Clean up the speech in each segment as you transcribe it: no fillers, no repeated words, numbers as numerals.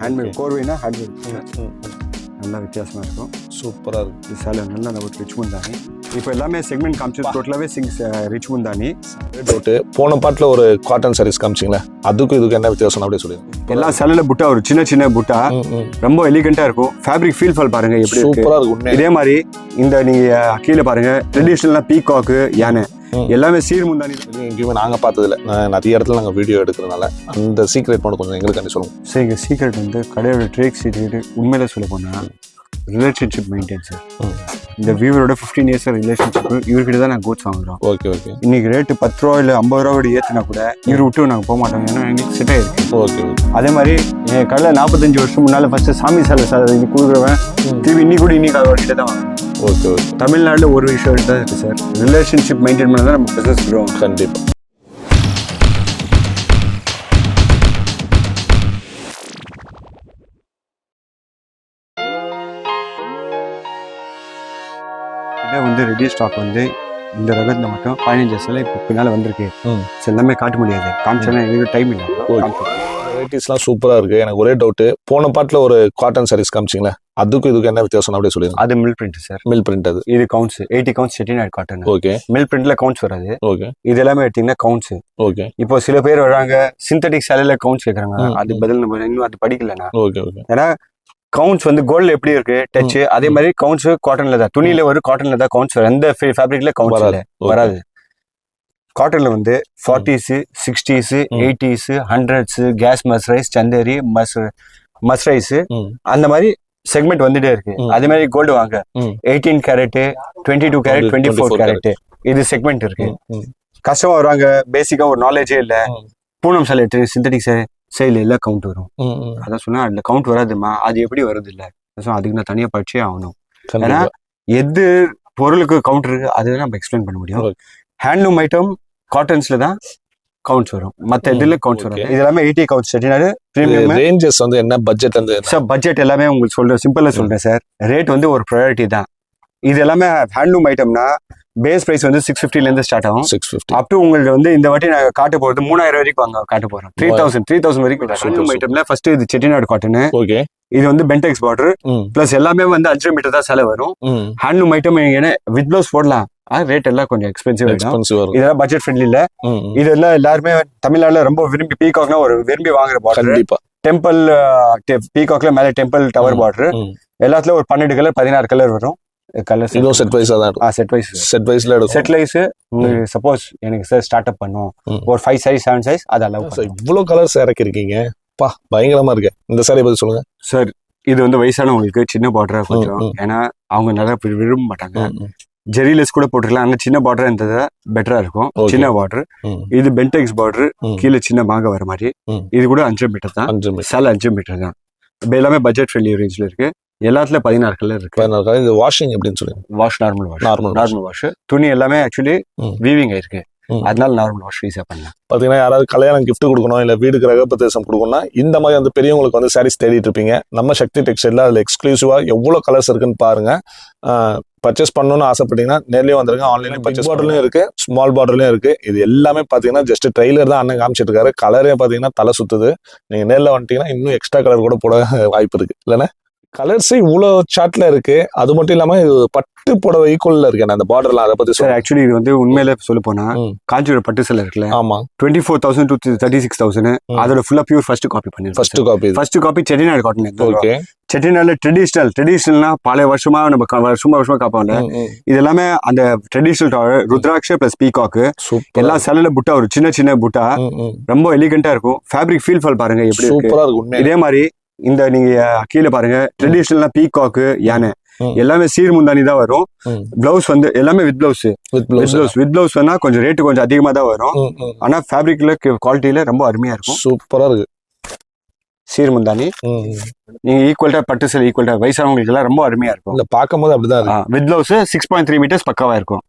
Handmade கோர்வைனா handmade நல்லா வித்தியாசமாக இருக்கும். சூப்பராக இருக்குது. இது சேலை நல்லா நம்ம ரிச் முந்தானி. இப்போ எல்லாமே செக்மெண்ட் காமிச்சு டோட்டலாகவே ரிச் முந்தானி. டவுட்டு போன பாட்டில் ஒரு காட்டன் சாரீஸ் காமிச்சிங்களே, அதுக்கும் இதுக்கு என்ன வித்தியாசம் அப்படியே சொல்லிடுங்க. எல்லா சேலையில் புட்டா ஒரு சின்ன சின்ன புட்டா ரொம்ப எலிகென்ட்டாக இருக்கும். ஃபேப்ரிக் ஃபீல் ஃபால் பாருங்க எப்படி சூப்பராக இருக்கும். இதே மாதிரி இந்த நீங்கள் கீழே பாருங்க ட்ரெடிஷ்னலாக பீகாக்கு யானை எல்லாமே சீர் முந்தானி. எங்கேயுமே நாங்கள் பார்த்ததில்ல, நிறைய இடத்துல நாங்கள் வீடியோ எடுக்கிறதுனால அந்த சீக்ரெட் மட்டும் கொஞ்சம் எங்களுக்கு சொல்லுவோம். சார் எங்கள் சீக்ரெட் வந்து கடையோட ட்ரேக் சீக்ரெட் உண்மையில சொல்ல போனால் ரிலேஷன்ஷிப் மெயின்டைன் சார். இந்த வியூவரோட 15 இயர்ஸ் ரிலேஷன்ஷிப் இவர்கிட்ட தான் நாங்கள் கோட்ஸ் வாங்குறோம். Okay okay. இன்னைக்கு ரேட்டு 10 ரூபா இல்லை 50 ரூபா ஏற்றினா கூட இவர் விட்டு நாங்கள் போக மாட்டோம். ஏன்னா எங்களுக்கு செட் ஆயிருக்கு. Okay okay. அதே மாதிரி என் கடையில் 45 வருஷம் முன்னால் ஃபர்ஸ்ட் சாமி சாலை இது கொடுக்குறவன் திரும்பி இன்னி கூட இன்னைக்கு அவர்கிட்ட தான் வாங்க. Okay okay. தமிழ்நாட்டில் ஒரு விஷயம் தான் இருக்குது சார், ரிலேஷன்ஷிப் மெயின்டைன் பண்ண தான் நம்ம பிஸ்னஸ் பண்ணுவோம். கண்டிப்பாக. வந்து ரெடி ஸ்டாக் வந்து இந்த ரகத்தில் மட்டும் 15 வருஷத்துல இப்போ பின்னால் வந்திருக்கு. எல்லாமே காட்ட முடியாது, காமிச்சோன்னா எங்களுக்கு டைம் இல்லை. வெரைட்டிஸ்லாம் சூப்பராக இருக்குது. எனக்கு ஒரே டவுட்டு, போன பாட்டில் ஒரு காட்டன் சாரீஸ் காமிச்சிங்களே, அதுக்கும் இதுக்கு என்ன வித்தியாசம் அப்படியே சொல்லிடுங்க. அது mill print sir. Mill print. அது இது counts 80 counts Chettinad cotton. Okay. Mill பிரிண்ட்ல கவுண்ட்ஸ் வராது. ஓகே. இது எல்லாமே எடுத்தீங்கன்னா கவுண்ட்ஸ். ஓகே. இப்போ சில பேர் வராங்க சிந்தட்டிக் சேலையில கவுண்ட்ஸ் கேட்குறாங்க. அது பதில் நம்ம இன்னும் அது படிக்கலண்ணா. Okay okay. ஏன்னா கவுண்ட்ஸ் வந்து கோல்ட்ல எப்படி இருக்கு டச், அதே மாதிரி கவுண்ட்ஸ் காட்டன்ல தான், துணியில வரும் காட்டன்ல தான் கவுண்ட்ஸ் வரும். எந்த ஃபேப்ரிக்ல கவுண்ட்ஸ் வராது. காட்டன்ல வந்து 40s 60s 80s 100s case மஸ்ரைஸ் Chanderi மஸ்ரைஸ் அந்த மாதிரி செக்மெண்ட் வந்துட்டே இருக்கு. அதே மாதிரி கோல்டு வாங்க 18 கேரட் 22 கேரட் 24 கேரட் இது செக்மெண்ட் இருக்கு. கஷ்டமா வருவாங்க, பேசிக்கா ஒரு நாலேஜே இல்ல. பூனம் சேலை சிந்தட்டிக் சேல் எல்லாம் கவுண்ட் வரும். அதான் சொன்னா அதுல கவுண்ட் வராதுமா, அது எப்படி வருது இல்ல, அதுக்கு நான் தனியா படிச்சே ஆகணும். ஏன்னா எது பொருளுக்கு கவுண்ட் இருக்கு அதுதான் நம்ம எக்ஸ்பிளைன் பண்ண முடியும். ஹேண்ட்லூம் ஐட்டம் காட்டன்ஸ்ல தான் கவுண்ட்ஸ் வரும், மற்ற இதுல கவுண்ட்ஸ் வரும். இது எல்லாமே 80 கவுண்ட்ஸ் செட்டிநாடு பிரீமியம். ரேஞ்சஸ் வந்து என்ன பட்ஜெட் வந்து சார்? பட்ஜெட் எல்லாமே உங்களுக்கு சொல்றேன், சிம்பிளா சொல்றேன் சார். ரேட் வந்து ஒரு ப்ரையாரிட்டி தான். இது எல்லாமே ஹேண்ட்லூம் ஐட்டம்னா பேஸ் பிரைஸ் வந்து 650 இருந்து ஸ்டார்ட் ஆகும். 650 அப் டு உங்களுக்கு வந்து இந்த வாட்டி நாங்கள் காட்ட போறது 3000 வரைக்கும் வாங்க காட்ட போறோம். 3000 வரைக்கும் ஹேண்ட்லூம் ஐட்டம்ல. ஃபர்ஸ்ட் இது செட்டிநாடு காட்டன். ஓகே. இது வந்து பென்டெக்ஸ் பார்டர் பிளஸ் எல்லாமே வந்து 5 மீட்டர் தான் சேலை வரும். ஹேண்ட்லூம் ஐட்டம் வித் பிளவுஸ் போடலாம். ரேட் எல்லாம் கொஞ்சம் எக்ஸ்பென்சிவ் ஆயிடும். இதெல்லாம் பட்ஜெட் ஃப்ரெண்ட்லி இல்ல. இதெல்லாம் எல்லாருமே தமிழ்நாடுல ரொம்ப விரும்பி பீகாக்னா ஒரு விரும்பி வாங்குற பார்டர். டெம்பிள் பீகாக்ல மேல டெம்பிள் டவர் பார்டர் எல்லாத்துலயும் ஒரு 12 கலர் 16 கலர் வரும். கலர்ஸ் இதுவும் செட் வைஸா தான் இருக்கும். செட் வைஸ்ல எடுக்கும். செட் வைஸ் சப்போஸ் எனக்கு சார் ஸ்டார்ட் அப் பண்ணும் ஒரு 5 சைஸ் 7 சைஸ் அது அலௌ. இவ்வளவு கலர்ஸ் இறக்கிருக்கீங்க, பா பயங்கரமா இருக்கு. இந்த சாரி பத்தி சொல்லுங்க சார். இது வந்து வயசானவங்களுக்கு சின்ன பார்டரா கொஞ்சம், ஏன்னா அவங்க நிறைய விரும்ப மாட்டாங்க. ஜெரிலெஸ் கூட போட்டுக்கலாம், ஆனா சின்ன பார்டர் இருந்ததா பெட்டரா இருக்கும். சின்ன பார்டர். இது பென்டெக்ஸ் பார்டர், கீழே சின்ன மாங்க வர மாதிரி. இது கூட 5 மீட்டர் தான், சேலை 5 மீட்டர் தான். எல்லாமே பட்ஜெட் ஃப்ரெண்ட்லி ரேஞ்ச்ல இருக்கு. எல்லாத்துல 16 கலர் இருக்கு. 16 கலர். இது வாஷிங் எப்படின்னு சொல்லுங்க? Wash normal wash. துணி எல்லாமே ஆக்சுவலி வீவிங் ஆயிருக்கு, அதனால நார்மல் வாஷ் ஈஸியா பண்ணலாம். பாத்தீங்கன்னா யாராவது கல்யாணம் கிஃப்ட் கொடுக்கணும் இல்ல வீடு கிரகப்பிரவேசம் கொடுக்கணும்னா இந்த மாதிரி வந்து பெரியவங்களுக்கு வந்து சாரீஸ் தேடிட்டு இருப்பீங்க. நம்ம சக்தி டெக்ஸ்டைல்ல அதுல எக்ஸ்க்ளூசிவா எவ்வளவு கலர்ஸ் இருக்குன்னு பாருங்க. பர்ச்சேஸ் பண்ணணும்னு ஆசைப்பட்டீங்கன்னா நேர்லயே வந்துருங்க. ஆன்லைன்ல பர்ச்சேஸ் பார்டர்லயும் இருக்கு, ஸ்மால் பார்டர்லயும் இருக்கு. இது எல்லாமே பாத்தீங்கன்னா ஜஸ்ட் ட்ரெய்லர் தான் அண்ணன் காமிச்சிட்டு இருக்காரு. கலரே பாத்தீங்கன்னா தலை சுத்துது. நீங்க நேர்ல வந்துட்டீங்கன்னா இன்னும் எக்ஸ்ட்ரா கலர் கூட போட வாய்ப்பு இருக்கு இல்லைன்னா. கலர்ஸ் இவ்வளவு சார்ட்ல இருக்கு. அது மட்டும் இல்லாம இது பட்டு புடவை ஈக்குவல்ல இருக்கு அந்த பார்டர்லாம். அதை பத்தி சார் ஆக்சுவலி இது வந்து உண்மையில சொல்ல போனா காஞ்சிபுரம் பட்டு சேலை இருக்குல்ல, ஆமா 24,000 to 36,000 அதோட ஃபுல்லா பியூர் ஃபர்ஸ்ட் காப்பி பண்ணி first copy Chettinad cotton. Okay. செட்டிநாடுல ட்ரெடிஷனல்னா பல வருஷமா நம்ம வருஷமா காப்பாங்க. இது எல்லாமே அந்த ட்ரெடிஷனல் ருத்ராட்ச பிளஸ் பீகாக்கு எல்லா சேலையில புட்டா ஒரு சின்ன சின்ன புட்டா ரொம்ப எலிகென்ட்டா இருக்கும். ஃபேப்ரிக் ஃபீல் ஃபால் பாருங்க எப்படி சூப்பரா இருக்கும். இதே மாதிரி இந்த நீங்க கீழே பாருங்க ட்ரெடிஷனல்னா பீகாக்கு யானை எல்லாமே சீர் முந்தானி தான் வரும். பிளவுஸ் வந்து எல்லாமே வித் பிளவுஸ் வேணா கொஞ்சம் ரேட்டு கொஞ்சம் அதிகமா தான் வரும். ஆனா ஃபேப்ரிக்ல குவாலிட்டியில ரொம்ப அருமையா இருக்கும். சூப்பரா இருக்கு. சீர் முந்தானி நீங்க ஈக்குவல்டா பட்டு சேலை ஈக்குவல்டா வயசானவங்களுக்கு எல்லாம் ரொம்ப அருமையா இருக்கும். இல்ல பாக்கும்போது அப்படிதான் இருக்கு. வித் பிளவுஸ் 6.3 மீட்டர்ஸ் பக்காவா இருக்கும்.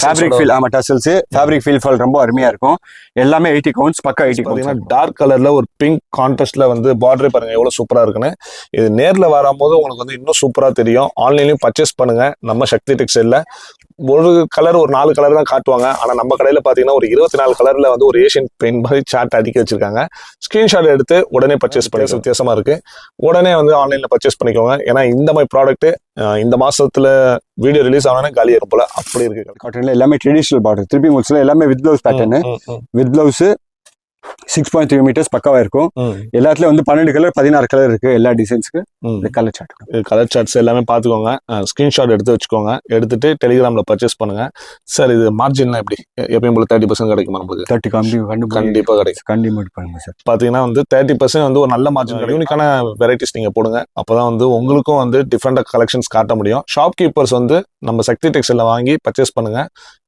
ஃபேப்ரிக் ஃபீல் ஆமா டசல்ஸ் ஃபேப்ரிக் ஃபீல் ஃபால் ரொம்ப அருமையா இருக்கும். எல்லாமே 80 கவுண்ட்ஸ் பக்கா 80 கவுண்ட்ஸ். டார்க் கலர்ல ஒரு பிங்க் கான்ட்ராஸ்ட்ல வந்து பார்டரே பாருங்க எவ்வளவு சூப்பரா இருக்குன்னு. இது நேர்ல வரும்போது உங்களுக்கு வந்து இன்னும் சூப்பரா தெரியும். ஆன்லைன்லயும் பர்ச்சேஸ் பண்ணுங்க நம்ம சக்தி டெக்ஸ்டைல்ல. ஒரு கலர் ஒரு 4 கலர் தான் காட்டுவாங்க. ஆனா நம்ம கடையில பாத்தீங்கன்னா ஒரு 24 கலர்ல வந்து ஒரு ஏஷியன் பெயிண்ட் மாதிரி சார்ட் அடிக்க வச்சிருக்காங்க. ஸ்கிரீன்ஷாட் எடுத்து உடனே பர்ச்சேஸ் பண்ணி வித்தியாசமா இருக்கு. உடனே வந்து ஆன்லைன்ல பர்ச்சேஸ் பண்ணிக்கோங்க. ஏன்னா இந்த மாதிரி ப்ராடக்ட் இந்த மாசத்துல வீடியோ ரிலீஸ் ஆனா காலியாகும் போல அப்படி இருக்கு. காட்டன்ல எல்லாமே ட்ரெடிஷனல் பார்டர், திருப்பி முட்ஸ்ல எல்லாமே with blouse pattern, with blouse 6.3 metres பக்காவா இருக்கும். எல்லாத்துலயும் வந்து 12 கலர் 16 கலர் இருக்கு. எல்லா டிசைன்ஸ்க்கு கலர் சார்ட்ஸ் எல்லாமே பாத்துக்கோங்க. ஸ்கிரீன்ஷாட் எடுத்து வச்சுக்கோங்க. எடுத்துட்டு டெலிகிராம்ல பர்ச்சேஸ் பண்ணுங்க. சார் இது மார்ஜின்லாம் எப்படி? எப்பயும் போல 30% கிடைக்குமா? நமக்கு 30 கண்டிப்பா கிடைக்கும். கண்டிப்பா பண்ணுங்க சார். பாத்தீங்கன்னா வந்து 30% வந்து ஒரு நல்ல மார்ஜின். யூனிக்கான வெரைட்டிஸ் நீங்க போடுங்க. அப்பதான் வந்து உங்களுக்கும் வந்து டிஃப்ரெண்டா கலெக்ஷன்ஸ் காட்ட முடியும். ஷாப் கீப்பர்ஸ் வந்து நம்ம சக்தி டெக்ஸ்டைல்ல வாங்கி பர்ச்சேஸ் பண்ணுங்க.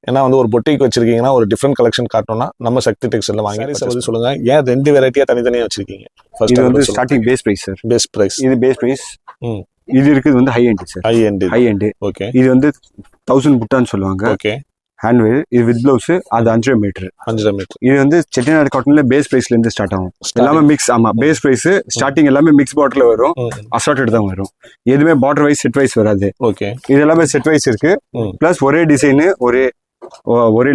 ஏன்னா வந்து ஒரு பொட்டிக் வச்சிருக்கீங்கன்னா ஒரு டிஃப்ரெண்ட் கலெக்ஷன் காட்டணும்னா நம்ம சக்தி டெக்ஸ்டைல்ல வாங்கி சொல்லுங்க. ஏன் 2 வெரைட்டியா தனித்தனியா வச்சிருக்கீங்க? இது வந்து starting base price sir. Base price இது பேஸ் பிரைஸ். இது இருக்குது வந்து high end sir. High end. Okay. இது வந்து 1000 புட்டான்னு சொல்லுவாங்க. ஓகே. ஹேண்ட்வேர். இது வித் பிளவுஸ். அது 5 மீட்டர். இது வந்து செட்டிநாடு காட்டன்ல பேஸ் பிரைஸ்ல இருந்து ஸ்டார்ட் ஆகும். எல்லாமே மிக்ஸ். ஆமா, பேஸ் பிரைஸ் ஸ்டார்டிங் எல்லாமே மிக்ஸ் பாட்டில் வரும். அசார்டட் தான் வரும். எதுவுமே பார்டர் வைஸ் செட் வைஸ் வராது. ஓகே. இது எல்லாமே செட் வைஸ் இருக்கு. பிளஸ் ஒரே டிசைன் ஒரே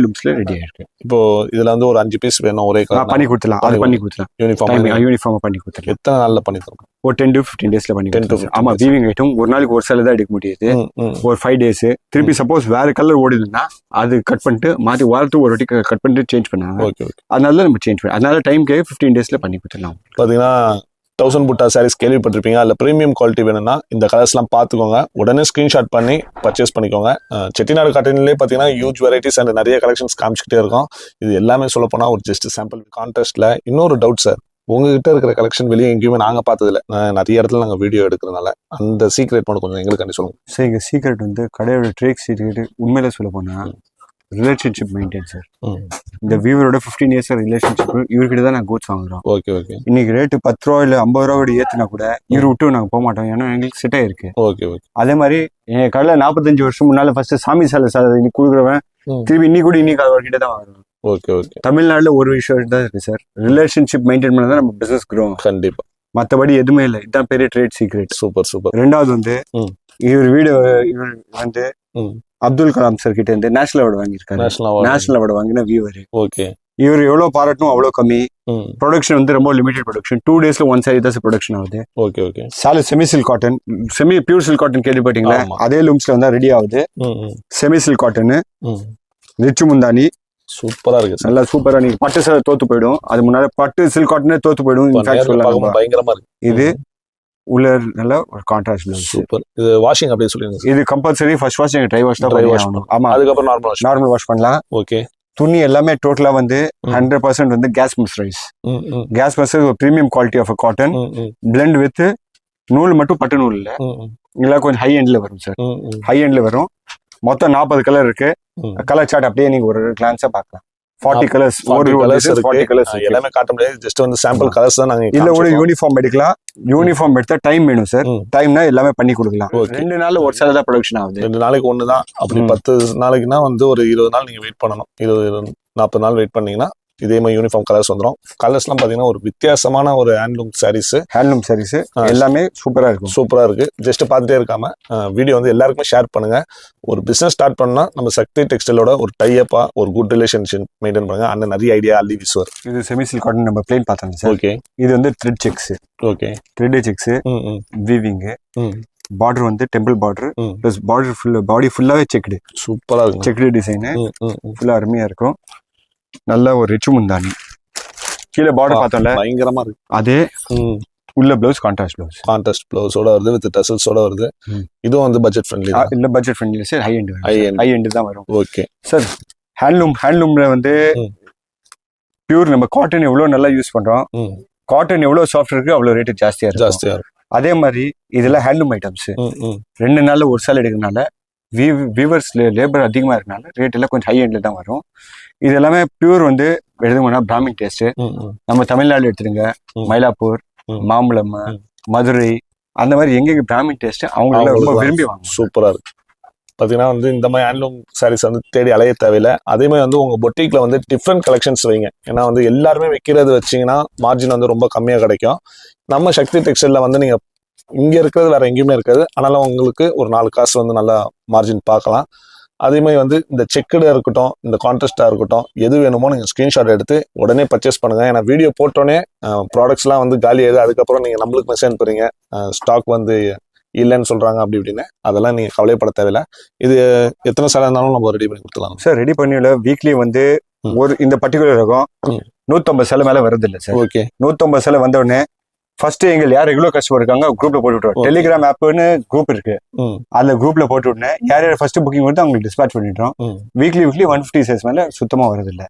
லுக்ஸ்ல ரெடி ஆயிருக்கு. இப்போ இதுல வந்து ஒரு 5 பீஸ் வேணும் ஒரே கலர் பண்ணி கொடுத்துலாம். அது பண்ணி கொடுத்துலாம். யூனிஃபார்ம் பண்ணி கொடுத்துலாம். எத்தனை நாள்ல பண்ணி தரோம்? ஒரு 10 to 15 டேஸ்ல பண்ணி கொடுத்துலாம். ஆமா, வீவிங் ஐட்டம் ஒரு நாளைக்கு ஒரு சேலை தான் எடுக்க முடியுது. ஒரு 5 டேஸ். திருப்பி சப்போஸ் வேற கலர் ஓடுதுன்னா அது கட் பண்ணிட்டு மாத்தி வாரத்துக்கு ஒரு வாட்டி கட் பண்ணிட்டு சேஞ்ச் பண்ணாங்க. அதனால நம்ம சேஞ்ச் பண்ணி அதனால டைம்க்கு 15 டேஸ்ல பண்ணி கொடுத்துடலாம். பாத்தீங்கன்னா 1000 புட்டா சாரீஸ் கேள்விப்பட்டிருப்பீங்க. அதில் ப்ரீமியம் குவாலிட்டி வேணும்னா இந்த கலர்ஸ்லாம் பார்த்துக்கோங்க. உடனே ஸ்க்ரீன்ஷாட் பண்ணி பர்ச்சேஸ் பண்ணிக்கோங்க. செட்டிநாடு காட்டன்லேயே பார்த்தீங்கன்னா ஹியூஜ் வெரைட்டிஸ் அண்ட் நிறைய கலெக்ஷன்ஸ் காமிச்சிக்கிட்டே இருக்கும். இது எல்லாமே சொல்ல போனால் ஒரு ஜஸ்ட் சாம்பிள். கான்டெஸ்ட்ல இன்னொரு டவுட் சார், உங்ககிட்ட இருக்கிற கலெக்ஷன் வெளியே எங்கேயுமே நாங்கள் பார்த்ததில்ல. நிறைய இடத்துல நாங்கள் வீடியோ எடுக்கிறதுனால அந்த சீக்ரெட் மட்டும் கொஞ்சம் எங்களுக்கு சொல்லுங்க சார். எங்கள் சீக்ரெட் வந்து கடையோட ட்ரேக் சீக்ரெட் உண்மையில சொல்ல போனால் ரிலேஷன்ஷிப் மெயின்டைன் சார். இந்த வியூவரோட 15 இயர்ஸ் ரிலேஷன்ஷிப். இவர்கிட்ட தான் நான் கோட்ஸ் வாங்குறோம். Okay okay. இன்னைக்கு ரேட்டு 10 ரூபா இல்ல 50 ரூபா கூட ஏத்துனா கூட இவரு விட்டு நாங்க போக மாட்டோம். ஏன்னா எங்களுக்கு செட் ஆயிருக்கு. Okay okay. அதே மாதிரி என் கடையில 45 வருஷம் முன்னால ஃபர்ஸ்ட் சாமி சாலை இன்னைக்கு கொடுக்குறவன் திருப்பி இன்னைக்கு அவர்கிட்ட தான் வாங்குறோம். Okay okay. தமிழ்நாடுல ஒரு விஷயம் தான் இருக்கு சார். ரிலேஷன்ஷிப் மெயின்டைன் பண்ணதான் நம்ம பிசினஸ் க்ரோம். கண்டிப்பா. மத்தபடி எதுவுமே இல்லை. இதுதான் பெரிய ட்ரேட் சீக்ரெட். Super super. ரெண்டாவது வந்து இவர் வந்து அப்துல் கலாம் சார் கிட்ட இருந்து நேஷனல் அவார்டு வாங்கியிருக்காரு. நேஷனல் அவார்டு வாங்கின வியூவர். ஓகே. இவர் எவ்வளவு பாராட்டணும் அவ்வளவு கம்மி. ப்ரொடக்ஷன் வந்து ரொம்ப லிமிடெட் ப்ரொடக்ஷன். 2 டேஸ்ல 1 சாரி தான் ப்ரொடக்ஷன் ஆகுது. Okay okay. சாலை semi silk cotton, semi pure silk cotton கேள்விப்பட்டீங்களா? அதே லூம்ஸ்ல வந்து ரெடி ஆகுது. செமி சில்க் காட்டன், ரிச்சு முந்தானி. சூப்பரா இருக்கு. நல்லா சூப்பரா. நீங்க பட்டு சேலை தோத்து போயிடும். அது முன்னால பட்டு சில்க் காட்டனே தோத்து போயிடும். பயங்கரமா இருக்கு. இது உள்ள நல்ல ஒரு கான்ட்ராஸ்ட் பிளவுஸ். சூப்பர். இது வாஷிங் அப்படியே சொல்லுங்க. இது compulsory first wash dry wash தான் பண்ணணும். ஆமா, அதுக்கப்புறம் நார்மல் வாஷ் பண்ணலாம். ஓகே. துணி எல்லாமே டோட்டலா வந்து 100% வந்து கேஸ் மிஸ்ரைஸ். கேஸ் மிஸ்ரைஸ் ஒரு premium quality of cotton blend with நூல் மட்டும் பட்டு நூல் இல்ல. இதெல்லாம் கொஞ்சம் ஹை எண்ட்ல வரும் சார். ஹை எண்ட்ல வரும். மொத்தம் 40 கலர் இருக்கு. கலர் சார்ட் அப்படியே நீங்க ஒரு கிளான்ஸா பார்க்கலாம். 40 கலர்ஸ். ஒரு 40 கலர்ஸ் எல்லாமே காட்ட முடியாது. ஜஸ்ட் வந்து சாம்பிள் கலர்ஸ் தான் நாங்க. இல்ல ஒரு யூனிஃபார்ம் எடுக்கலாம். யூனிஃபார்ம் எடுத்தா டைம் வேணும் சார். டைம்னா எல்லாமே பண்ணி கொடுக்கலாம். 2 நாள்ல ஒரு சேலை தான் ப்ரொடக்ஷன் ஆகுது. 2 நாளைக்கு ஒன்று தான். அப்படி 10 நாளைக்குன்னா வந்து ஒரு 20 நாள் நீங்க வெயிட் பண்ணணும். 40 நாள் வெயிட் பண்ணீங்கன்னா இதே மாதிரி யூனிஃபார்ம் கலர்ஸ் வந்துடும். கலர்ஸ்லாம் பாத்தீங்கன்னா ஒரு வித்தியாசமான ஒரு ஹேண்ட்லூம் சாரீஸ் எல்லாமே சூப்பரா இருக்கும். சூப்பரா இருக்கு. ஜஸ்ட் பார்த்துட்டே இருக்காம வீடியோ வந்து எல்லாருக்குமே ஷேர் பண்ணுங்க. ஒரு பிசினஸ் ஸ்டார்ட் பண்ணா நம்ம சக்தி டெக்ஸ்டைலோட ஒரு டைப்பா ஒரு குட் ரிலேஷன்ஷிப் மெயின்டைன் பண்ணுங்க. அந்த நிறைய ஐடியா அள்ளி வீசுவார். இது செமி சில்க் காட்டன் நம்ம பிளேன் பார்த்தாங்க சார். ஓகே. இது வந்து thread checks. Okay. Thread checks, weaving, border வந்து temple border plus border full body ஃபுல்லாவே செக்டு. சூப்பரா இருக்கும். செக்டு டிசைன் ஃபுல்லா அருமையா இருக்கும். நல்ல ஒரு ரிச்சு முந்தானி. கீழே பார்டர் பார்த்தோம்ல பயங்கரமா இருக்கு. அதே உள்ள பிளவுஸ் கான்ட்ராஸ்ட் பிளவுஸோட வருது வித் டசல்ஸோட வருது. இதுவும் வந்து பட்ஜெட் ஃப்ரெண்ட்லி தான். இல்ல budget friendly sir. High end தான் வரும். Okay sir. ஹேண்ட்லூம்ல வந்து பியூர் நம்ம காட்டன் எவ்வளவு நல்லா யூஸ் பண்றோம். காட்டன் எவ்வளவு சாஃப்ட் இருக்கு அவ்வளவு ரேட் ஜாஸ்தியா இருக்கும். அதே மாதிரி இதெல்லாம் ஹேண்ட்லூம் ஐட்டம்ஸ் 2 நாள்ல ஒரு சேல் எடுக்கிறதுனால வீவர்ஸ் லேபர் அதிகமா இருக்கனால ரேட் எல்லாம் கொஞ்சம் ஹை எண்ட்ல தான் வரும். இது எல்லாமே பியூர் வந்து எழுதுனா பிராமின் டேஸ்ட். நம்ம தமிழ்நாடு எடுத்துருங்க, மயிலாப்பூர், மாம்பழம், மதுரை, அந்த மாதிரி எங்க பிராமின் டேஸ்ட் அவங்க ரொம்ப விரும்பி வாங்க. சூப்பரா இருக்கு. பாத்தீங்கன்னா வந்து இந்த மாதிரி ஹேண்ட்லூம் சாரீஸ் வந்து தேடி அலைய தேவையில்லை. அதே மாதிரி வந்து உங்க பொட்டிக்ல வந்து டிஃப்ரெண்ட் கலெக்ஷன்ஸ் வைங்க. ஏன்னா வந்து எல்லாருமே வைக்கிறது வச்சீங்கன்னா மார்ஜின் வந்து ரொம்ப கம்மியா கிடைக்கும். நம்ம சக்தி டெக்ஸ்டைல்ல வந்து நீங்க இங்க இருக்கிறது வேற எங்கேயுமே இருக்காது. ஆனாலும் உங்களுக்கு ஒரு 4 காசு வந்து நல்லா மார்ஜின் பார்க்கலாம். அதே மாதிரி வந்து இந்த செக்குடா இருக்கட்டும், இந்த கான்ட்ராஸ்டா இருக்கட்டும், எது வேணுமோ நீங்க ஸ்கிரீன்ஷாட் எடுத்து உடனே பர்ச்சேஸ் பண்ணுங்க. ஏன்னா வீடியோ போட்டோன்னே ப்ராடக்ட்ஸ்லாம் வந்து காலி ஆகுது, அதுக்கப்புறம் நீங்க நம்மளுக்கு மெசேஜ் அனுப்புறீங்க ஸ்டாக் வந்து இல்லைன்னு சொல்றாங்க அப்படி இப்படின்னு. அதெல்லாம் நீங்க கவலைப்பட தேவையில்ல. இது எத்தனை சேலை இருந்தாலும் நம்ம ரெடி பண்ணி கொடுத்துலாம் சார். ரெடி பண்ணிவிட வீக்லி வந்து ஒரு இந்த பர்டிகுலர் ரகம் 150 சேலை மேல வருது இல்லை சார். ஓகே. 150 சேலை வந்த உடனே ஃபர்ஸ்ட் எங்க யார் ரெகுலர் கஸ்டமர் இருக்காங்க குரூப்ல போட்டு விட்டுருவோம். டெலிகிராம் ஆப்னு குரூப் இருக்கு, அந்த குரூப்ல போட்டு விட்டேன். யார் யார் ஃபர்ஸ்ட் புக்கிங் வந்து அவங்களுக்கு டிஸ்பேச் பண்ணிட்டோம். வீக்லி 150 சேல்ஸ் மேல சுத்தமா வருது இல்லை.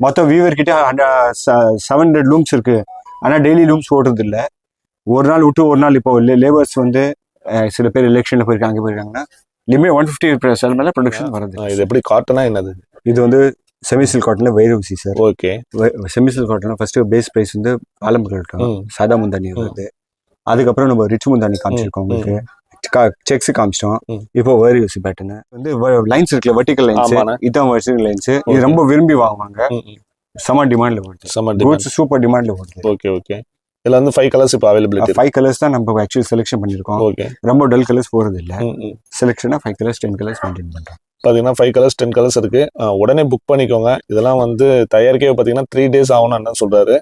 மொத்தம் வியூவர் கிட்ட 700 லூம்ஸ் இருக்கு, ஆனா டெய்லி லூம்ஸ் ஓடுறது இல்லை. ஒரு நாள் விட்டு ஒரு நாள். இப்போ லேபர்ஸ் வந்து சில பேர் எலெக்ஷன்ல போயிருக்காங்க, அங்கே போயிருக்காங்கன்னா லிமிட் 150 சேல் மேல ப்ரொடக்ஷன் வருது. இது எப்படி காட்டனா என்னது? இது வந்து செமிசில் காட்டன்ல வைரூசி சார். ஓகே. செமிசில் காட்டன்ல ஃபர்ஸ்ட் பேஸ் பிரைஸ் வந்து ஆலம்பரம் சாதா முந்தானி வருது. அதுக்கப்புறம் நம்ம ரிச் முந்தானி காமிச்சிருக்கோம் உங்களுக்கு, செக்ஸ் காமிச்சிட்டோம். இப்போ வைரூசி பேட்டர்ன் வந்து லைன்ஸ் இருக்குல்ல, வெர்டிகல் லைன்ஸ், இதான் வெர்டிகல் லைன்ஸ். இது ரொம்ப விரும்பி வாங்குவாங்க, செம டிமாண்ட்ல ஓடுது, சூப்பர் டிமாண்ட்ல ஓடுது. Okay okay. இதுல வந்து 5 கலர்ஸ் இப்போ அவைலபிலிட்டி. 5 கலர்ஸ் தான் நம்ம ஆக்சுவலி செலக்ஷன் பண்ணிருக்கோம். ஓகே. ரொம்ப டல் கலர்ஸ் போறது இல்ல, செலக்ஷனா 5 கலர்ஸ் 10 கலர்ஸ் மெயின்டைன் பண்றோம். பாத்தீங்கன்னா 5 கலர்ஸ் 10 கலர்ஸ் இருக்கு. உடனே புக் பண்ணிக்கோங்க. இதெல்லாம் வந்து தயாரிக்கவே பாத்தீங்கன்னா 3 days ஆகும்னு அண்ணன் சொல்றாரு.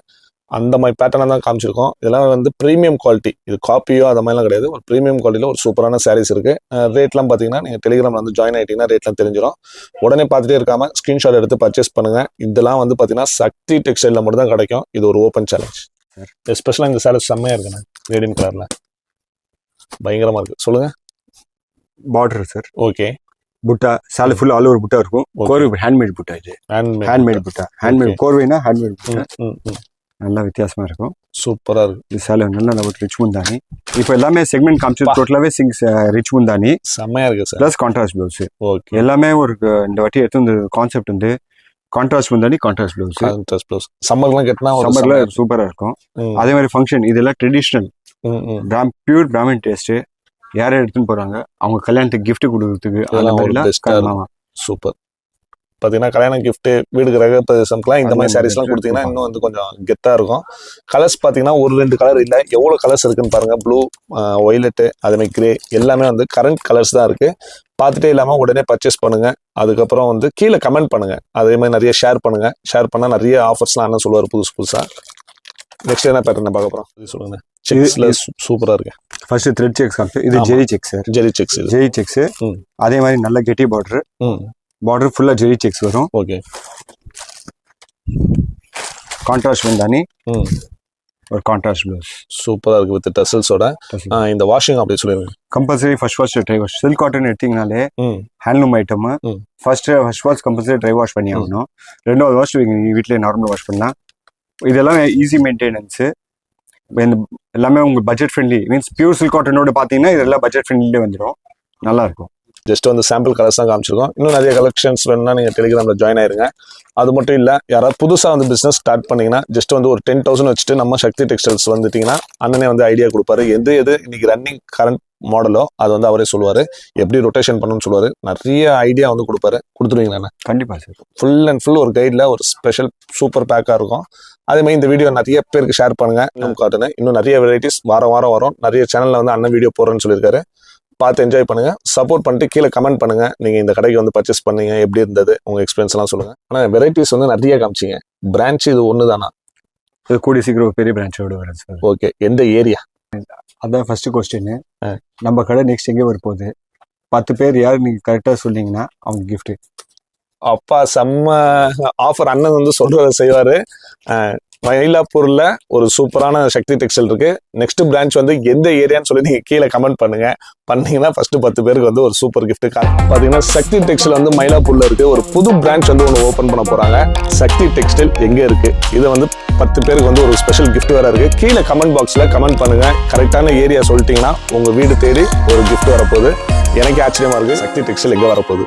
அந்த மாதிரி பேட்டர்னா தான் காமிச்சிருக்கோம். இதெல்லாம் வந்து ப்ரீமியம் குவாலிட்டி, இது காப்பியோ அந்த மாதிரிலாம் கிடையாது. ஒரு ப்ரீமியம் குவாலிட்டியில் ஒரு சூப்பரான சாரீஸ் இருக்கு. ரேட்லாம் பார்த்தீங்கன்னா நீங்கள் டெலிகிராமில் வந்து ஜாயின் ஆகிட்டீங்கன்னா ரேட்லாம் தெரிஞ்சிடும். உடனே பார்த்துட்டே இருக்காம ஸ்க்ரீன்ஷாட் எடுத்து பர்ச்சேஸ் பண்ணுங்க. இதெல்லாம் வந்து பார்த்தீங்கன்னா சக்தி டெக்ஸ்டைலில் மட்டும் தான் கிடைக்கும். இது ஒரு ஓப்பன் சேலஞ்ச். எஸ்பெஷலாக இந்த சேலை செம்மையாக இருக்குண்ணா, ரேடியம் கலரில் பயங்கரமாக இருக்கு. சொல்லுங்க. Border sir. ஓகே. புட்டா சாலை ஃபுல் ஆல் ஓவர் புட்டா இருக்கும். கோர்வை ஹேண்ட்மேட் புட்டா, இது ஹேண்ட்மேட் புட்டா. ஹேண்ட்மேட் கோர்வைனா ஹேண்ட்மேட் புட்டா, நல்லா வித்தியாசமா இருக்கும். சூப்பரா இருக்கு. இது சேலை நல்லா ரிச் முந்தானி. இப்போ எல்லாமே செக்மெண்ட் காமிச்சு டோட்டலாவே ரிச் முந்தானி செம்மையா இருக்கு sir. Plus contrast blouse. Okay. எல்லாமே ஒரு இந்த வாட்டி எடுத்து இந்த கான்செப்ட் வந்து கான்ட்ராஸ்ட் முந்தானி, கான்ட்ராஸ்ட் பிளவுஸ். கான்ட்ராஸ்ட் பிளவுஸ் சம்மர்லாம் கட்டினா சம்மர்ல சூப்பரா இருக்கும். அதே மாதிரி ஃபங்க்ஷன் இதெல்லாம் ட்ரெடிஷ்னல் பியூர் பிராமின் டேஸ்ட். யாரை எடுத்துன்னு போறாங்க அவங்க கல்யாணத்துக்கு கிஃப்ட் கொடுக்கறதுக்கு அதெல்லாம் சூப்பர். பார்த்தீங்கன்னா கல்யாணம் கிஃப்ட், வீடு கிரக பிரதேசம்க்குலாம் இந்த மாதிரி சாரீஸ்லாம் கொடுத்தீங்கன்னா இன்னும் வந்து கொஞ்சம் கெத்தாக இருக்கும். கலர்ஸ் பார்த்தீங்கன்னா ஒரு 2 கலர் இல்லை, எவ்வளோ கலர்ஸ் இருக்குன்னு பாருங்க. ப்ளூ, ஒய்லெட்டு, அதேமாதிரி கிரே, எல்லாமே வந்து கரண்ட் கலர்ஸ் தான் இருக்கு. பார்த்துட்டே இல்லாமல் உடனே பர்ச்சேஸ் பண்ணுங்க. அதுக்கப்புறம் வந்து கீழே கமெண்ட் பண்ணுங்க. அதே மாதிரி நிறைய ஷேர் பண்ணுங்க. ஷேர் பண்ணால் நிறைய ஆஃபர்ஸ்லாம் அண்ணன் சொல்லுவார் புதுசா. நெக்ஸ்ட் என்ன பேட்டர்ன் பார்க்க போகிறோம் சொல்லுங்க. செக்ஸ்ல சூப்பரா இருக்கு. ஃபர்ஸ்ட் த்ரெட் செக்ஸ் காமிச்சு. இது ஜெரி செக்ஸ் சார். ஜெரி செக்ஸ். அதே மாதிரி நல்ல கெட்டி பார்டர். பார்டர் ஃபுல்லா ஜெரி செக்ஸ் வரும். ஓகே. கான்ட்ராஸ்ட் முந்தானி, ஒரு கான்ட்ராஸ்ட் ப்ளவுஸ். சூப்பரா இருக்கு வித் டசல்ஸோட. இந்த வாஷிங் அப்படியே சொல்லிருங்க. Compulsory first dry wash. Silk cotton எடுத்தீங்கனாலே handloom item first wash compulsory dry wash பண்ணி ஆகணும். 2வது வாஷ் வீட்டிலே நார்மல் வாஷ் பண்ணலாம். இதெல்லாம் ஈஸி மெயின்டெனன்ஸ். எல்லாமே உங்க budget friendly. Means pure silk காட்டனோட பாத்தீங்கன்னா இதெல்லாம் பட்ஜெட் ஃப்ரெண்ட்லியே வந்துடும், நல்லா இருக்கும். ஜஸ்ட் வந்து சாம்பிள் கலர்ஸ் தான் காமிச்சிருக்கோம். இன்னும் நிறைய கலெக்ஷன்ஸ் வேணும்னா நீங்கள் டெலிகிராமில் ஜாயின் ஆயிருங்க. அது மட்டும் இல்லை, யாராவது புதுசாக வந்து பிஸ்னஸ் ஸ்டார்ட் பண்ணிங்கன்னா ஜஸ்ட் வந்து ஒரு 10,000 வச்சுட்டு நம்ம சக்தி டெக்ஸ்டைல்ஸ் வந்துட்டிங்கன்னா அண்ணனே வந்து ஐடியா கொடுப்பாரு. எது இன்னைக்கு ரன்னிங் கரண்ட் மாடலோ அது வந்து அவரே சொல்லுவார். எப்படி ரொட்டேஷன் பண்ணணும்னு சொல்லுவார். நிறைய ஐடியா வந்து கொடுத்துருவீங்களா? கண்டிப்பாக சார். ஃபுல் அண்ட் ஃபுல் ஒரு கைடில் ஒரு ஸ்பெஷல் சூப்பர் பேக்காக இருக்கும். அதே மாதிரி இந்த வீடியோ நிறைய பேருக்கு ஷேர் பண்ணுங்க. நம்ம காட்டுன்னு இன்னும் நிறைய வெரைட்டிஸ் வாரம் வரும். நிறைய சேனலில் வந்து அண்ணன் வீடியோ போடுறேன்னு சொல்லியிருக்காரு. பார்த்து என்ஜாய் பண்ணுங்க. சப்போர்ட் பண்ணிட்டு கீழே கமெண்ட் பண்ணுங்க. நீங்க இந்த கடைக்கு வந்து பர்ச்சேஸ் பண்ணீங்க, எப்படி இருந்தது, உங்க எக்ஸ்பீரியன்ஸ் எல்லாம் சொல்லுங்க. ஆனா வெரைட்டிஸ் வந்து நிறைய காமிச்சிங்க. பிரான்ச் இது ஒன்று தானா? இது கூடிய சீக்கிரம் பெரிய பிரான்ச்சோட வரும் சார். ஓகே. எந்த ஏரியா? அதான் ஃபர்ஸ்ட் கொஸ்டின். நம்ம கடை நெக்ஸ்ட் எங்கே வரப்போகுது? 10 பேர் யார் நீங்க கரெக்டா சொன்னீங்கன்னா அவங்க கிஃப்ட். அப்பா செம்ம ஆஃபர். அண்ணன் வந்து சொல்றதை செய்வாரு. மயிலாப்பூர்ல ஒரு சூப்பரான சக்தி டெக்ஸ்டைல் இருக்கு. நெக்ஸ்ட் பிரான்ச் வந்து எந்த ஏரியான்னு சொல்லி நீங்க கீழே கமெண்ட் பண்ணீங்கன்னா ஃபர்ஸ்ட் 10 பேருக்கு வந்து ஒரு சூப்பர் கிஃப்ட். பாத்தீங்கன்னா சக்தி டெக்ஸ்டைல் வந்து மயிலாப்பூர்ல இருக்கு. ஒரு புது பிரான்ச் வந்து ஒன்று ஓபன் பண்ண போறாங்க. சக்தி டெக்ஸ்டைல் எங்க இருக்கு? இது வந்து 10 பேருக்கு வந்து ஒரு ஸ்பெஷல் கிஃப்ட் வேற இருக்கு. கீழே கமெண்ட் பாக்ஸ்ல கமெண்ட் பண்ணுங்க. கரெக்டான ஏரியா சொல்லிட்டீங்கன்னா உங்க வீடு தேடி ஒரு கிஃப்ட் வரப்போகுது. எனக்கு ஆச்சரியமா இருக்கு. சக்தி டெக்ஸ்டைல் எங்க வரப்போகுது?